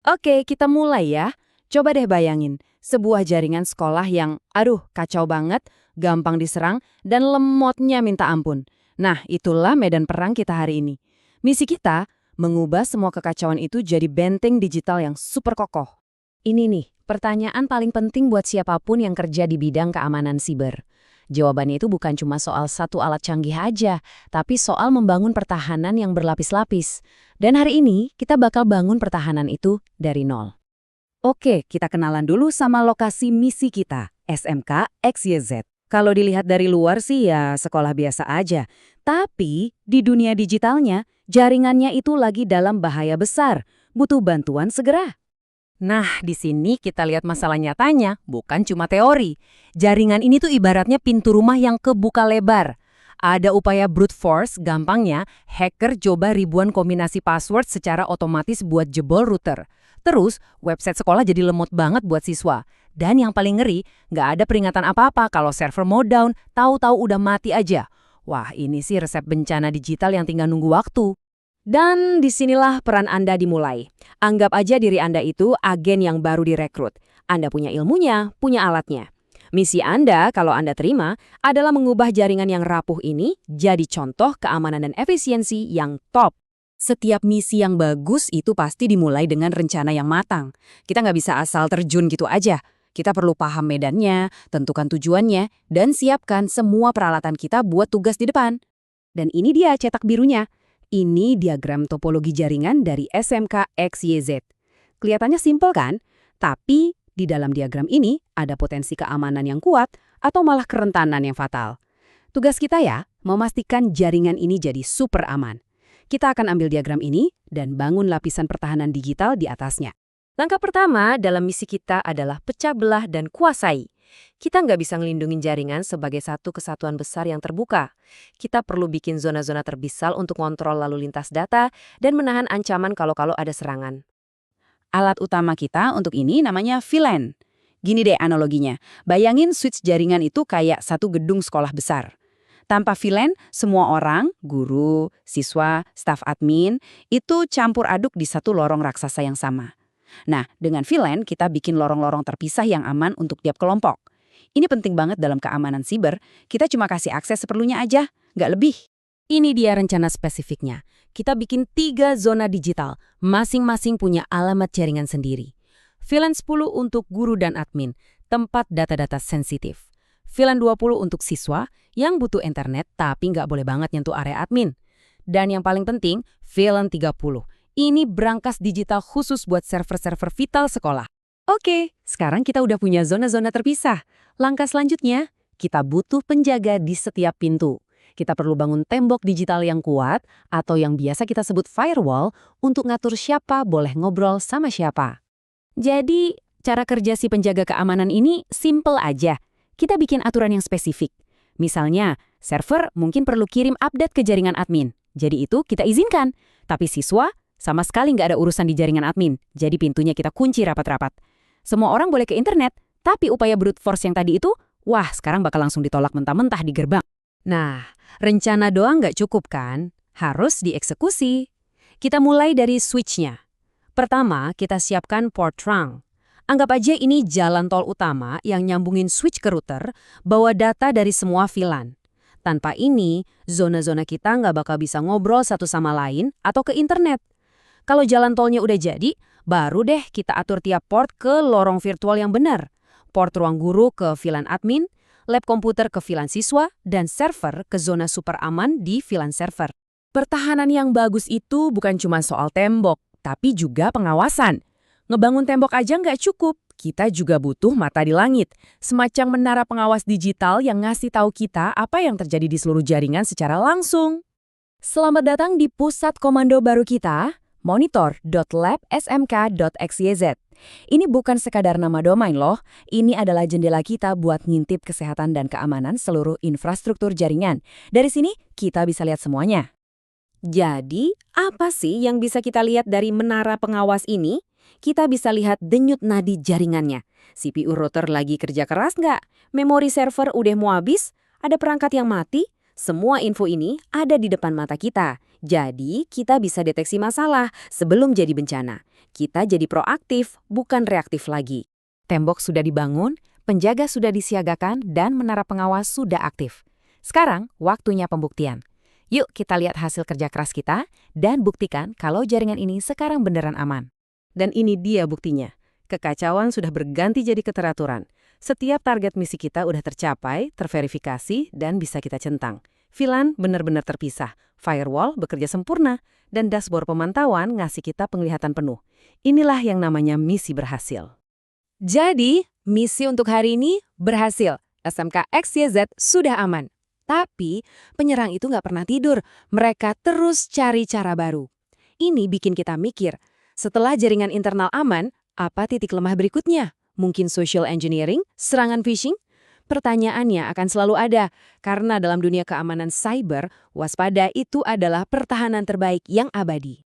Oke, kita mulai ya. Coba deh bayangin, sebuah jaringan sekolah yang, kacau banget, gampang diserang, dan lemotnya minta ampun. Nah, itulah medan perang kita hari ini. Misi kita, mengubah semua kekacauan itu jadi benteng digital yang super kokoh. Ini nih, pertanyaan paling penting buat siapapun yang kerja di bidang keamanan siber. Jawabannya itu bukan cuma soal satu alat canggih aja, tapi soal membangun pertahanan yang berlapis-lapis. Dan hari ini, kita bakal bangun pertahanan itu dari nol. Oke, kita kenalan dulu sama lokasi misi kita, SMK XYZ. Kalau dilihat dari luar sih ya sekolah biasa aja. Tapi di dunia digitalnya, jaringannya itu lagi dalam bahaya besar. Butuh bantuan segera. Nah, di sini kita lihat masalah nyatanya, bukan cuma teori. Jaringan ini tuh ibaratnya pintu rumah yang kebuka lebar. Ada upaya brute force, gampangnya, hacker coba ribuan kombinasi password secara otomatis buat jebol router. Terus, website sekolah jadi lemot banget buat siswa. Dan yang paling ngeri, nggak ada peringatan apa-apa kalau server mau down, tahu-tahu udah mati aja. Wah, ini sih resep bencana digital yang tinggal nunggu waktu. Dan disinilah peran Anda dimulai. Anggap aja diri Anda itu agen yang baru direkrut. Anda punya ilmunya, punya alatnya. Misi Anda, kalau Anda terima, adalah mengubah jaringan yang rapuh ini jadi contoh keamanan dan efisiensi yang top. Setiap misi yang bagus itu pasti dimulai dengan rencana yang matang. Kita nggak bisa asal terjun gitu aja. Kita perlu paham medannya, tentukan tujuannya, dan siapkan semua peralatan kita buat tugas di depan. Dan ini dia cetak birunya. Ini diagram topologi jaringan dari SMK XYZ. Kelihatannya simpel kan? Tapi di dalam diagram ini ada potensi keamanan yang kuat atau malah kerentanan yang fatal. Tugas kita ya, memastikan jaringan ini jadi super aman. Kita akan ambil diagram ini dan bangun lapisan pertahanan digital di atasnya. Langkah pertama dalam misi kita adalah pecah belah dan kuasai. Kita nggak bisa ngelindungin jaringan sebagai satu kesatuan besar yang terbuka. Kita perlu bikin zona-zona terbisal untuk kontrol lalu lintas data dan menahan ancaman kalau ada serangan. Alat utama kita untuk ini namanya VLAN. Gini deh analoginya, bayangin switch jaringan itu kayak satu gedung sekolah besar. Tanpa VLAN, semua orang, guru, siswa, staf admin, itu campur aduk di satu lorong raksasa yang sama. Nah, dengan VLAN kita bikin lorong-lorong terpisah yang aman untuk tiap kelompok. Ini penting banget dalam keamanan siber, kita cuma kasih akses seperlunya aja, nggak lebih. Ini dia rencana spesifiknya. Kita bikin 3 zona digital, masing-masing punya alamat jaringan sendiri. VLAN 10 untuk guru dan admin, tempat data-data sensitif. VLAN 20 untuk siswa yang butuh internet tapi nggak boleh banget nyentuh area admin. Dan yang paling penting, VLAN 30. Ini brankas digital khusus buat server-server vital sekolah. Oke, sekarang kita udah punya zona-zona terpisah. Langkah selanjutnya, kita butuh penjaga di setiap pintu. Kita perlu bangun tembok digital yang kuat atau yang biasa kita sebut firewall untuk ngatur siapa boleh ngobrol sama siapa. Jadi, cara kerja si penjaga keamanan ini simple aja. Kita bikin aturan yang spesifik. Misalnya, server mungkin perlu kirim update ke jaringan admin. Jadi itu kita izinkan. Tapi siswa sama sekali nggak ada urusan di jaringan admin. Jadi pintunya kita kunci rapat-rapat. Semua orang boleh ke internet, tapi upaya brute force yang tadi itu, sekarang bakal langsung ditolak mentah-mentah di gerbang. Nah, rencana doang nggak cukup kan? Harus dieksekusi. Kita mulai dari switch-nya. Pertama, kita siapkan port trunk. Anggap aja ini jalan tol utama yang nyambungin switch ke router, bawa data dari semua VLAN. Tanpa ini, zona-zona kita nggak bakal bisa ngobrol satu sama lain atau ke internet. Kalau jalan tolnya udah jadi, baru deh kita atur tiap port ke lorong virtual yang benar. Port ruang guru ke VLAN admin, lab komputer ke VLAN siswa, dan server ke zona super aman di VLAN server. Pertahanan yang bagus itu bukan cuma soal tembok, tapi juga pengawasan. Ngebangun tembok aja nggak cukup, kita juga butuh mata di langit. Semacam menara pengawas digital yang ngasih tahu kita apa yang terjadi di seluruh jaringan secara langsung. Selamat datang di pusat komando baru kita, monitor.lab.smk.xyz. Ini bukan sekadar nama domain loh, ini adalah jendela kita buat ngintip kesehatan dan keamanan seluruh infrastruktur jaringan. Dari sini, kita bisa lihat semuanya. Jadi, apa sih yang bisa kita lihat dari menara pengawas ini? Kita bisa lihat denyut nadi jaringannya. CPU router lagi kerja keras nggak? Memori server udah mau habis? Ada perangkat yang mati? Semua info ini ada di depan mata kita. Jadi, kita bisa deteksi masalah sebelum jadi bencana. Kita jadi proaktif, bukan reaktif lagi. Tembok sudah dibangun, penjaga sudah disiagakan, dan menara pengawas sudah aktif. Sekarang, waktunya pembuktian. Yuk kita lihat hasil kerja keras kita dan buktikan kalau jaringan ini sekarang beneran aman. Dan ini dia buktinya. Kekacauan sudah berganti jadi keteraturan. Setiap target misi kita udah tercapai, terverifikasi, dan bisa kita centang. VLAN benar-benar terpisah, firewall bekerja sempurna, dan dashboard pemantauan ngasih kita penglihatan penuh. Inilah yang namanya misi berhasil. Jadi, misi untuk hari ini berhasil. SMK XYZ sudah aman. Tapi, penyerang itu nggak pernah tidur. Mereka terus cari cara baru. Ini bikin kita mikir, setelah jaringan internal aman, apa titik lemah berikutnya? Mungkin social engineering, serangan phishing? Pertanyaannya akan selalu ada, karena dalam dunia keamanan cyber, waspada itu adalah pertahanan terbaik yang abadi.